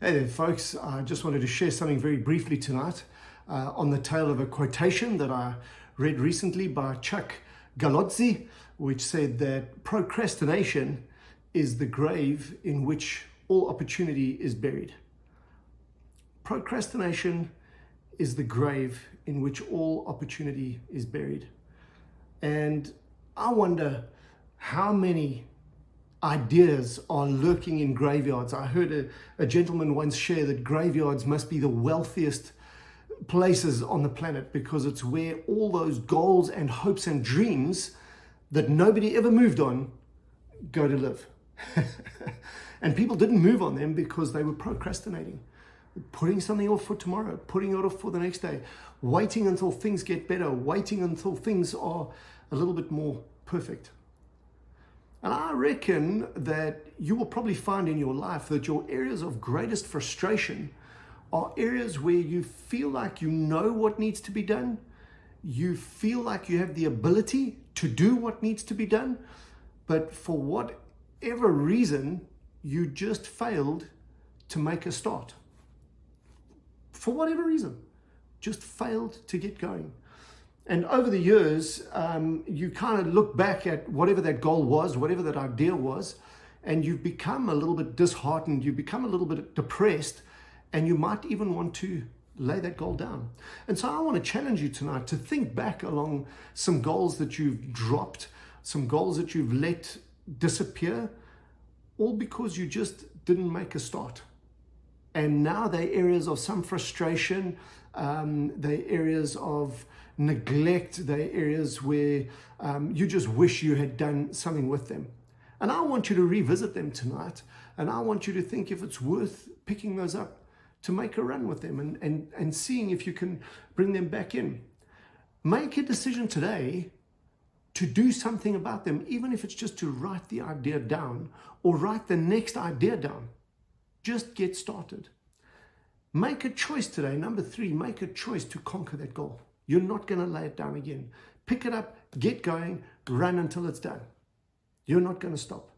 Hey there, folks. I just wanted to share something very briefly tonight on the tail of a quotation that I read recently by Chuck Gallozzi, which said that procrastination is the grave in which all opportunity is buried. Procrastination is the grave in which all opportunity is buried. And I wonder how many ideas are lurking in graveyards. I heard a gentleman once share that graveyards must be the wealthiest places on the planet because it's where all those goals and hopes and dreams that nobody ever moved on go to live. And people didn't move on them because they were procrastinating, putting something off for tomorrow, putting it off for the next day, waiting until things get better, waiting until things are a little bit more perfect. And I reckon that you will probably find in your life that your areas of greatest frustration are areas where you feel like you know what needs to be done. You feel like you have the ability to do what needs to be done. But for whatever reason, you just failed to make a start. For whatever reason, just failed to get going. And over the years, you kind of look back at whatever that goal was, whatever that idea was, and you've become a little bit disheartened, you become a little bit depressed, and you might even want to lay that goal down. And so I want to challenge you tonight to think back along some goals that you've dropped, some goals that you've let disappear, all because you just didn't make a start. And now they're areas of some frustration, they're areas of neglect, they're areas where you just wish you had done something with them. And I want you to revisit them tonight, and I want you to think if it's worth picking those up to make a run with them and seeing if you can bring them back in. Make a decision today to do something about them, even if it's just to write the idea down or write the next idea down. Just get started. Make a choice today. Number 3, make a choice to conquer that goal. You're not going to lay it down again. Pick it up, get going, run until it's done. You're not going to stop.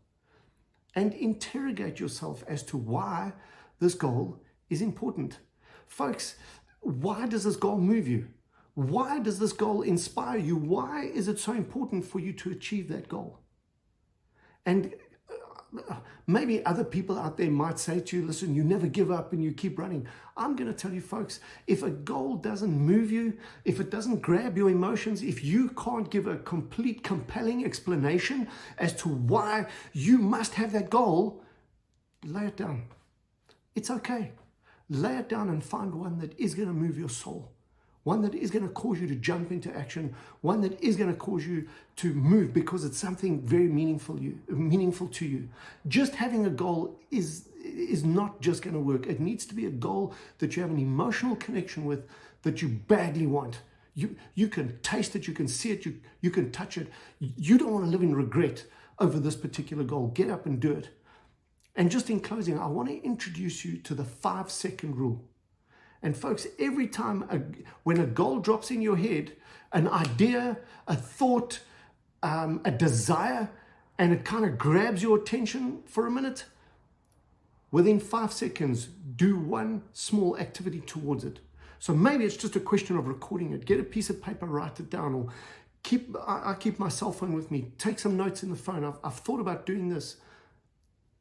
And interrogate yourself as to why this goal is important. Folks, why does this goal move you? Why does this goal inspire you? Why is it so important for you to achieve that goal? And maybe other people out there might say to you, listen, you never give up and you keep running. I'm going to tell you, folks, if a goal doesn't move you, if it doesn't grab your emotions, if you can't give a complete, compelling explanation as to why you must have that goal, lay it down. It's okay. Lay it down and find one that is going to move your soul. One that is going to cause you to jump into action, one that is going to cause you to move because it's something very meaningful to you. Just having a goal is not just going to work. It needs to be a goal that you have an emotional connection with, that you badly want. You can taste it, you can see it, you can touch it. You don't want to live in regret over this particular goal. Get up and do it. And just in closing, I want to introduce you to the 5-second rule. And folks, every time when a goal drops in your head, an idea, a thought, a desire, and it kind of grabs your attention for a minute, within 5 seconds, do one small activity towards it. So maybe it's just a question of recording it. Get a piece of paper, write it down, or I keep my cell phone with me. Take some notes in the phone. I've thought about doing this.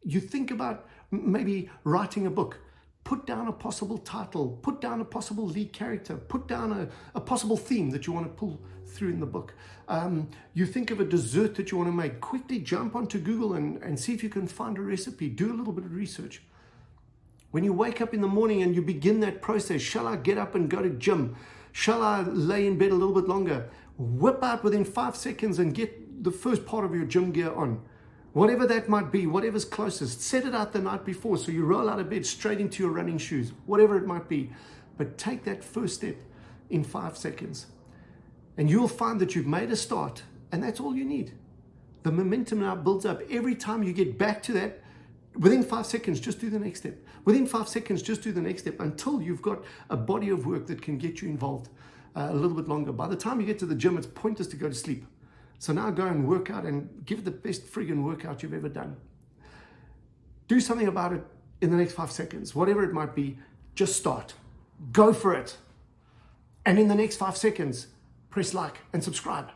You think about maybe writing a book. Put down a possible title, put down a possible lead character, put down a possible theme that you want to pull through in the book. You think of a dessert that you want to make, quickly jump onto Google and see if you can find a recipe. Do a little bit of research. When you wake up in the morning and you begin that process, shall I get up and go to gym? Shall I lay in bed a little bit longer? Whip out within 5 seconds and get the first part of your gym gear on. Whatever that might be, whatever's closest, set it out the night before so you roll out of bed straight into your running shoes, whatever it might be. But take that first step in 5 seconds. And you'll find that you've made a start, and that's all you need. The momentum now builds up. Every time you get back to that, within 5 seconds, just do the next step. Within 5 seconds, just do the next step until you've got a body of work that can get you involved a little bit longer. By the time you get to the gym, it's pointless to go to sleep. So now go and work out and give it the best friggin' workout you've ever done. Do something about it in the next 5 seconds, whatever it might be, just start. Go for it. And in the next 5 seconds, press like and subscribe.